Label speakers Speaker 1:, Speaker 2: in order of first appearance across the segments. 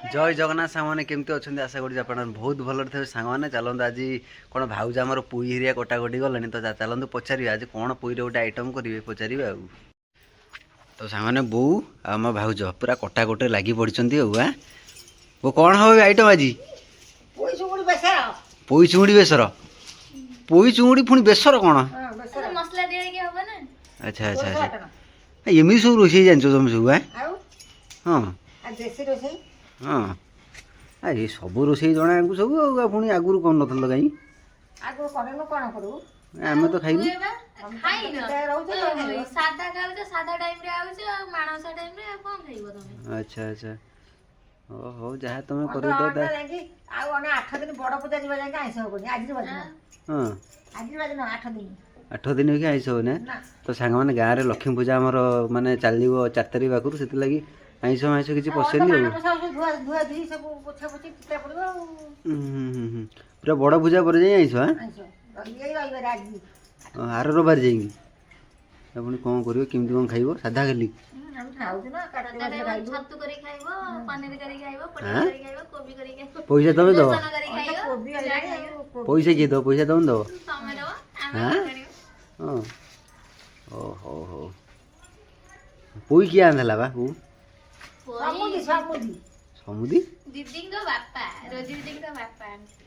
Speaker 1: जय जगन्नाथ सांग केमती अच्छा आशा करुँच आप बहुत भल थे सांग चलते आज कौन भाउज आमर पुई हरिया कटाकटी गलानी तो चलते पचारे आज कौन पुई गोटे आइटम करेंगे पचारे तो सांग बो आम भाउज पूरा कटाकटी लगी पड़ी वो कौन हम आइटम आज पोई चुंगड़ी बेसर पोई चुंगड़ी पुणी बेसर कौन अच्छा अच्छा अच्छा एमती सब रोसे जान तुम सब हाँ हाँ अरे सब रोसे जना सब पुणी आगुरी कौन नल कहीं आम तो खाई अच्छा अच्छा ओ हो जहाँ तुम कर 8 दिन भी आइस हो ना तो सांग मैंने गाँव में लक्ष्मी पूजा आमर माने चलो 4 तारीख पाखु से आइस माइस किसी पशेनि पूरा बड़ पूजा पर जाए आइस आर रविवार जाइए पुणी कौन कर केमती कौन खाइब साधा खाली पैसा तुम दब पैसा किए दब पैसा तुम दब हाँ ओ हो पुई किए आना बा पु समुदी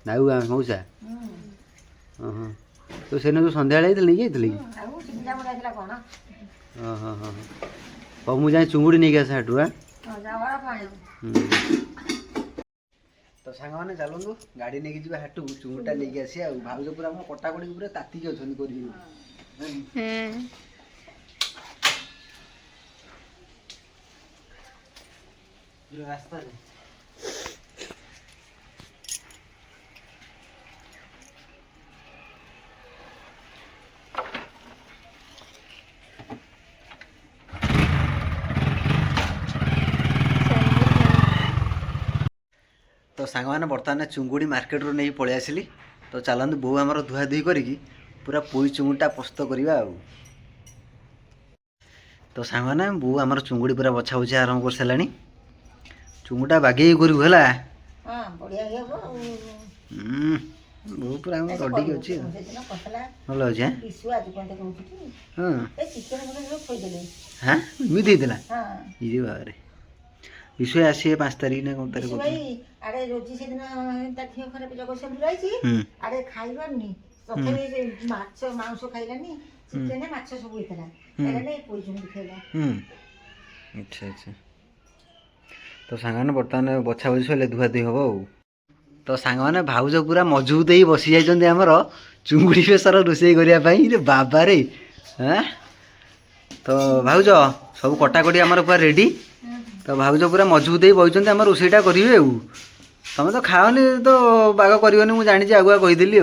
Speaker 1: नाऊ मौसा तो से जो सन्ध्या नहीं जाइए हाँ हाँ हाँ मुझे चुंगुड़ी नहीं आसा हाटू हाँ तो सांग मैंने चलू गाड़ी नहीं जी हाटू चुंगुटा नहीं आसिया भाज पूरा कटाकटी पूरा तातिक अच्छा रास्ता तो सांग मैंने बर्तमान चुंगुड़ी मार्केट रू नहीं पलि आसिली तो चलते बो आमर धुआ धुई करी पूरा पुई चुंगुटा प्रस्तुत करवा तो सांग मैंने बो आमर चुंगुड़ी पूरा बछा बछा आरंभ कर सारे चुंगुटा बागे करू है बो पूरा रडी अच्छी भल अच्छे हाँ एमती ये बाबा विषय आसी 5 तारीख ना कौन तारीख
Speaker 2: अरे रोजी से दिन ती खराब जगत अरे खाइबानी माछ मांस खाइलानी चिकेन माछ सब होइतला एने पोइजन खाइला
Speaker 1: अच्छा अच्छा तो सांग बर्तमान बछा बछी सैले धुआ धुई हम तो सांग मैंने भाउज पूरा मजबूत ही बसी जाइए आमर चुंगुड़ी बेसर रोषे करने बाबा रे हाँ तो भाउज सब कटाकटी आमर पूरा रेडी तो भाउज पूरा मजबूत ही बही आम रोषेटा करेंगे तुम तो खाओनी तो बाग कर मुझे जानी आगुआ कहीदेली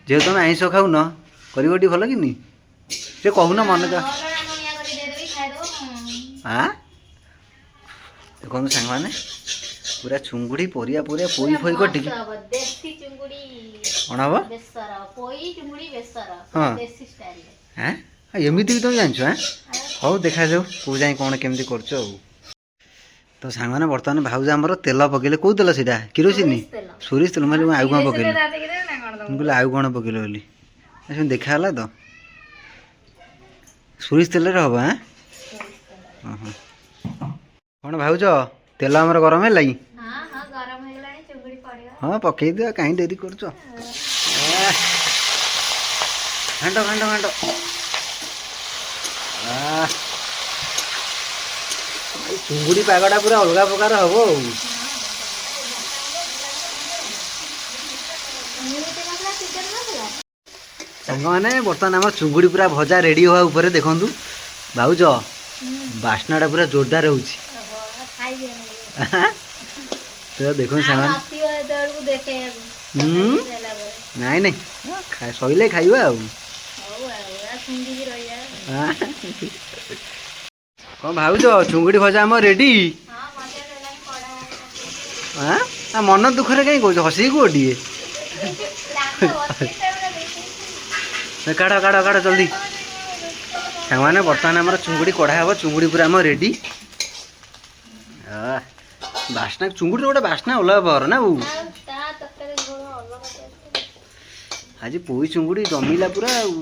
Speaker 1: जेहतु तुम आइस खाऊन कर भल कि कहून मन हाँ देखो सांग मैंने पूरा चुंगुड़ी परिया परिया पोई फोई कटिक कौन हम हाँ हाँ एमती भी तुम जानछ हाँ हौ देखा जाऊ कौ जाए कौन केमती कर तो सांग मैंने बर्तमान भाउज आमर तेल पकेले कौ तेल सीटा किरोसिनी सोरिष तेल मैं आउ कौन पकेली कहले आउ कौन पकेले बोली देखा तो सोरिष तेल हम हाँ कौन भाउज तेल आमर गरम है लगी हाँ पकई दिया कहीं डेरी कर घाट घाट घाट चुंगुड़ी पागटा पूरा अलग प्रकार हम सांग मैंने बर्तमान आम चुंगुड़ी पूरा भजा रेडी हवा उपर देखु भाउज बास्नाटा पूरा जोरदार हो तो देखो सामान नाई नाई सैले खाइबा कौन भाउज चुंगुड़ी भजा आम रेडी हाँ मन दुखरे कहीं कौच हसी को टे काढ़ काढ़ काढ़ जल्दी सांग मैंने बर्तमान आम चुंगुड़ी कढ़ा हे चुंगुड़ी पूरा आम रेडी ବାସ୍ନା ଚୁଙ୍ଗୁଡ଼ିର ଗୋଟେ ବାସ୍ନା ଅଲଗା ପ୍ରକାର ନା ବୋଉ। ଆଜି ପୋଇ ଚୁଙ୍ଗୁଡ଼ି ଜମିଲା ପୁରା ଆଉ।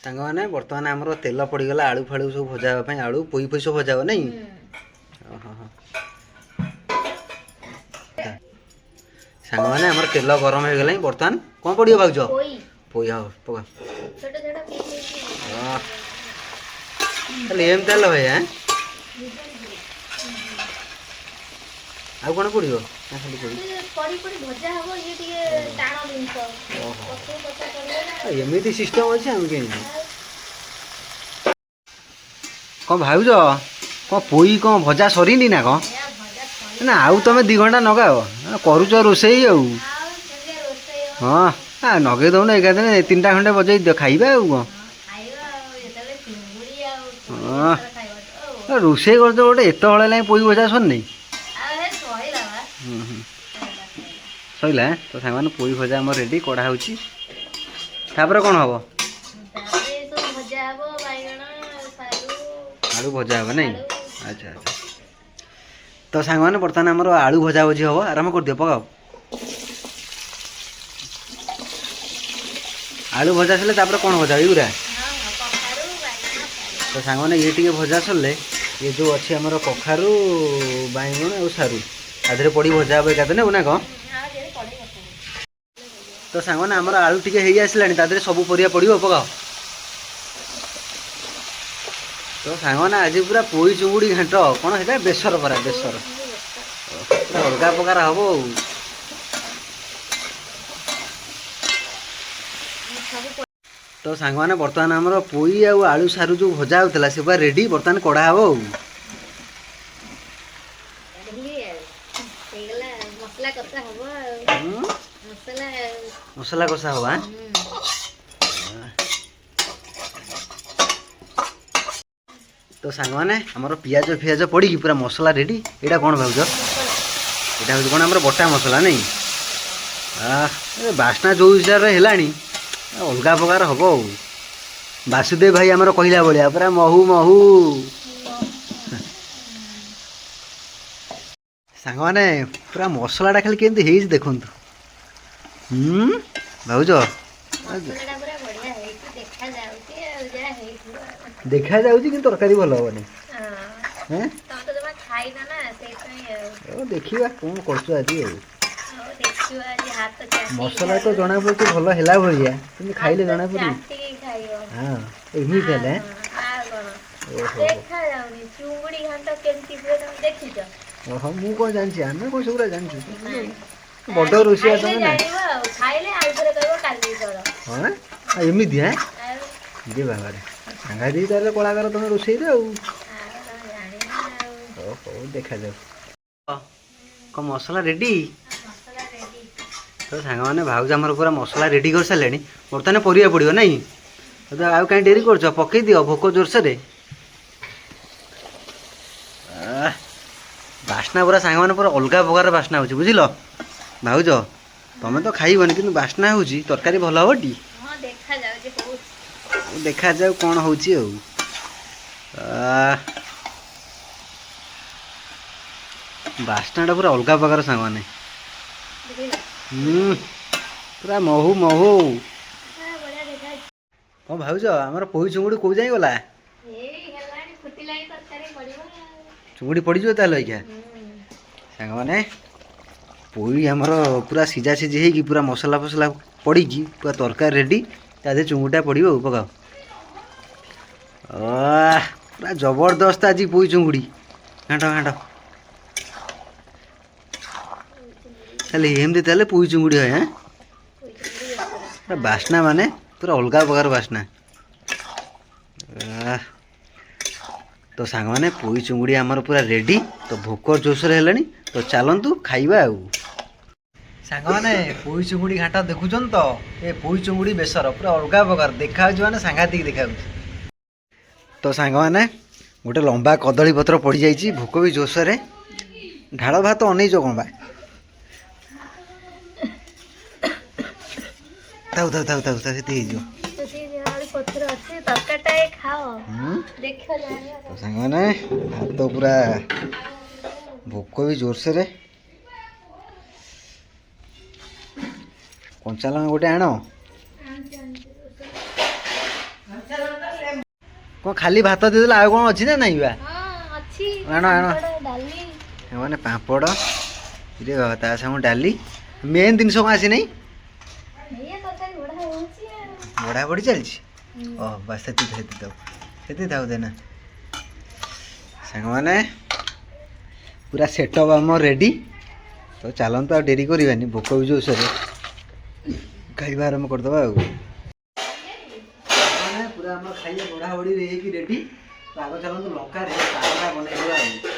Speaker 1: ସାଙ୍ଗମାନେ ବର୍ତ୍ତମାନ ଆମର ତେଲ ପଡ଼ିଗଲା ଆଳୁ ଫାଳୁ ସବୁ ଭଜା ହେବା ପାଇଁ। ଆଳୁ ପୋଇ ଫୋଇ ସବୁ ଭଜା ହେବ ନାଇଁ? ଓହୋ ହଁ। ସାଙ୍ଗମାନେ ଆମର ତେଲ ଗରମ ହେଇଗଲାଣି। ବର୍ତ୍ତମାନ କ'ଣ ପଡ଼ିବ ଭାଉଜ? ପୋଇ ହଉ ପକା। ତାହେଲେ ଏମିତି ତାହେଲେ ଭାଇ ଆଁ ଆଉ କ'ଣ ପଡ଼ିବ? ଏମିତି ସିଷ୍ଟମ ଅଛି ଆମେ କେମିତି? କ'ଣ ଭାଉଜ କ'ଣ ପୋଇ କ'ଣ ଭଜା ସରିନି ନା କ'ଣ? ନା ଆଉ ତମେ 2 ଘଣ୍ଟା ନଗାଅ କରୁଛ ରୋଷେଇ ଆଉ। ହଁ ନଗେଇ ଦେଉନ ଏକାଦିନେ 3ଟା ଖଣ୍ଡେ ବଜେଇ ଦିଅ ଖାଇବା ଆଉ କ'ଣ। ହଁ ରୋଷେଇ କରୁଛ ଗୋଟେ ଏତେବେଳେ ହେଲାଣି ପୋଇ ଭଜା ସରିନି? ସରିଲା ତ ସାଙ୍ଗମାନେ ପୋଇ ଭଜା ଆମର ରେଡ଼ି କଢ଼ା ହେଉଛି। ତାପରେ କ'ଣ ହେବ? ଆଳୁ ଭଜା ହେବ ନାଇଁ? ଆଚ୍ଛା ଆଚ୍ଛା। ତ ସାଙ୍ଗମାନେ ବର୍ତ୍ତମାନ ଆମର ଆଳୁ ଭଜା ଭଜି ହେବ। ଆରମ୍ଭ କରିଦିଅ ପକାଅ। ଆଳୁ ଭଜା ସରିଲେ ତାପରେ କ'ଣ ଭଜା ଏଇଗୁରା? ତ ସାଙ୍ଗମାନେ ଇଏ ଟିକେ ଭଜା ସରିଲେ ଇଏ ଯେଉଁ ଅଛି ଆମର କଖାରୁ ବାଇଗଣ ଆଉ ସାରୁ ତା ଦେହରେ ପଡ଼ି ଭଜା ହେବ ଏକାଦିନେ ନା କ'ଣ? ତ ସାଙ୍ଗମାନେ ଆମର ଆଳୁ ଟିକେ ହେଇ ଆସିଲାଣି ତା ଦେହରେ ସବୁ ପରିବା ପଡ଼ିବ ପକାଅ। ତ ସାଙ୍ଗମାନେ ଆଜି ପୁରା ପୋଇ ଚୁଙ୍ଗୁଡ଼ି ଘାଣ୍ଟ କ'ଣ ସେଇଟା ବେସର ପରା ବେସର ପୁରା ଅଲଗା ପ୍ରକାର ହେବ ଆଉ। ତ ସାଙ୍ଗମାନେ ବର୍ତ୍ତମାନ ଆମର ପୋଇ ଆଉ ଆଳୁ ସାରୁ ଯେଉଁ ଭଜା ହେଉଥିଲା ସେ ପୁରା ରେଡ଼ି। ବର୍ତ୍ତମାନ କଢ଼ା ହେବ ଆଉ। ମସଲା କଷା ହେବ। ତ ସାଙ୍ଗମାନେ ଆମର ପିଆଜ ଫିଆଜ ପଡ଼ିକି ପୁରା ମସଲା ରେଡ଼ି। ଏଇଟା କ'ଣ ଭାବୁଛ? ଏଇଟା ହେଉଛି କ'ଣ ଆମର ବଟା ମସଲା ନାଇଁ? ବାସ୍ନା ଯେଉଁ ହିସାବରେ ହେଲାଣି ଅଲଗା ପ୍ରକାର ହେବ ଆଉ। ବାସୁଦେବ ଭାଇ ଆମର କହିଲା ଭଳିଆ ପୁରା ମହୁ ମହୁ। ସାଙ୍ଗମାନେ ପୁରା ମସଲାଟା ଖାଲି କେମିତି ହେଇଛି ଦେଖନ୍ତୁ। ଭାଉଜ ଦେଖାଯାଉଛି କିନ୍ତୁ ତରକାରୀ ଭଲ ହେବନି। ଦେଖିବା କ'ଣ କରୁଛୁ ଆଜି ଆଉ। ମସଲା ତ ଜଣାପଡ଼ୁଛି ଭଲ ହେଲା ଭଳିଆ କିନ୍ତୁ ଖାଇଲେ ଜଣାପଡ଼ିବ। ହଁ ଏମିତି ହେଲେ ଓହୋ ମୁଁ କ'ଣ ଜାଣିଛି ଆମେ କ'ଣ ସେଗୁଡ଼ା ଜାଣିଛୁ? ବଡ଼ ରୋଷେଇଆ ତମେ ନା। ହଁ ଏମିତି ଯେ ବାବାରେ ସାଙ୍ଗା ଦେଇ ତାହେଲେ କଳାକାର ତମେ ରୋଷେଇରେ ଆଉ। ହଉ ଦେଖାଯାଉ। କ'ଣ ମସଲା ରେଡ଼ି? ତ ସାଙ୍ଗମାନେ ଭାଉଜ ଆମର ପୁରା ମସଲା ରେଡ଼ି କରିସାରିଲେଣି। ବର୍ତ୍ତମାନ ପରିବା ପଡ଼ିବ ନାଇଁ? ଆଉ କାହିଁ ଡେରି କରୁଛ? ପକେଇ ଦିଅ ଭୋକ ଜୋରସରେ। ବାସ୍ନା ପୁରା ସାଙ୍ଗମାନେ ପୁରା ଅଲଗା ପ୍ରକାର ବାସ୍ନା ହେଉଛି ବୁଝିଲ। ଭାଉଜ ତମେ ତ ଖାଇବନି କିନ୍ତୁ ବାସ୍ନା ହେଉଛି। ତରକାରୀ ଭଲ ହେବ ଟି? ଦେଖାଯାଉ କ'ଣ ହେଉଛି ଆଉ। ବାସ୍ନାଟା ପୁରା ଅଲଗା ପ୍ରକାର ସାଙ୍ଗମାନେ। ପୁରା ମହୁ ମହୁ। କ'ଣ ଭାଉଜ ଆମର ପୋଇ ଚୁଙ୍ଗୁଡ଼ି କୋଉ ଯାଇ ଗଲା? ଚୁଙ୍ଗୁଡ଼ି ପଡ଼ିଯିବ ତାହେଲେ ଆଜ୍ଞା। ସାଙ୍ଗମାନେ ପୋଇ ଆମର ପୁରା ସିଝା ସିଝି ହେଇକି ପୁରା ମସଲା ଫସଲା ପଡ଼ିକି ପୁରା ତରକାରୀ ରେଡ଼ି। ତା ଦେହରେ ଚୁଙ୍ଗୁଡ଼ିଟା ପଡ଼ିବ ଆଉ ପକାଅ। ପୁରା ଜବରଦସ୍ତ ଆଜି ପୋଇ ଚୁଙ୍ଗୁଡ଼ି ଘାଣ୍ଟ ଘାଣ୍ଟ। ତାହେଲେ ଏମିତି ତାହେଲେ ପୋଇ ଚୁଙ୍ଗୁଡ଼ି ହୁଏ। ବାସ୍ନା ମାନେ ପୁରା ଅଲଗା ପ୍ରକାର ବାସ୍ନା। ତ ସାଙ୍ଗମାନେ ପୋଇ ଚୁଙ୍ଗୁଡ଼ି ଆମର ପୁରା ରେଡ଼ି। ତ ଭୋକ ଜୋରସରେ ହେଲାଣି ତ ଚାଲନ୍ତୁ ଖାଇବା ଆଉ। ସାଙ୍ଗମାନେ ପୋଇ ଚୁଙ୍ଗୁଡ଼ି ଘାଣ୍ଟ ଦେଖୁଛନ୍ତି ତ? ଏ ପୋଇ ଚୁଙ୍ଗୁଡ଼ି ବେସର ପୁରା ଅଲଗା ପ୍ରକାର ଦେଖାଯାଉଛି ମାନେ ସାଂଘାତିକ ଦେଖାଯାଉଛି। ତ ସାଙ୍ଗମାନେ ଗୋଟେ ଲମ୍ବା କଦଳୀ ପତ୍ର ପଡ଼ିଯାଇଛି। ଭୋକ ବି ଜୋରସରେ। ଢାଳ ଭାତ ଅନେଇଛ କ'ଣ ବା? ଥାଉ ସେଠି ହେଇଯିବ।
Speaker 3: ତରକାରୀଟା ଖାଅ
Speaker 1: ହୁଁ
Speaker 3: ଦେଖିବ ଜାଣିବ।
Speaker 1: ତ ସାଙ୍ଗମାନେ ଭାତ ପୁରା ଭୋକ ବି ଜୋରସେରେ। କଞ୍ଚା ଲଙ୍କା ଗୋଟେ ଆଣ। କ'ଣ ଖାଲି ଭାତ ଦେଇଦେଲେ ଆଉ କ'ଣ ଅଛି ନା ନାଇଁ ବା?
Speaker 3: ଅଛି
Speaker 1: ଆଣ ଆଣ।
Speaker 3: ଡାଲି
Speaker 1: ମାନେ ପାମ୍ପଡ଼ ରେ ତା ସାଙ୍ଗେ ଡାଲି ମେନ୍ ଜିନିଷ କ'ଣ ଆସିନାହିଁ?
Speaker 3: ତରକାରୀ ବଢା ହଉଛି
Speaker 1: ବଢ଼ା ବଢ଼ି ଚାଲିଛି। ଓହ ବାସ୍ ସେତିକି ଥାଉ ଦେନା। ସାଙ୍ଗମାନେ ପୁରା ସେଟଅପ୍ ଆମର ରେଡ଼ି। ତ ଚାଲନ୍ତୁ ଆଉ ଡେରି କରିବାନି, ଭୋକ ବି ଜୋରସରେ, ଖାଇବା ଆରମ୍ଭ କରିଦେବା ଆଉ। ପୁରା ଆମର ଖାଇବା ବଢ଼ା ବଢ଼ି ହେଇକି ରେଡ଼ି। ତ ଆଗ ଚାଲନ୍ତୁ ଲଙ୍କାରେ ପାଗଟା ବନେଇଦେବା ଆଉ।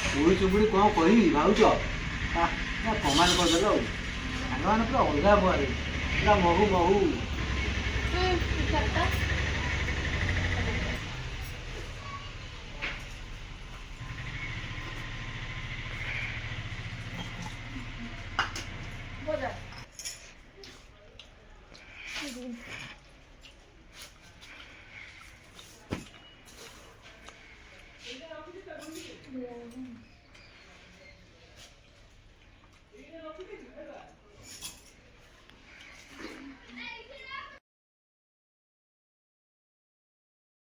Speaker 1: ଚୁଡ଼ି ଚୁଗୁଡ଼ି କ'ଣ କହିବି ଭାବୁଛ? କମାଲ କରିଦେଲ ଆଉ। ସାଙ୍ଗମାନେ ପୁରା ଅଲଗା ବୁଆରେ ପୁରା ମହୁ ମହୁ।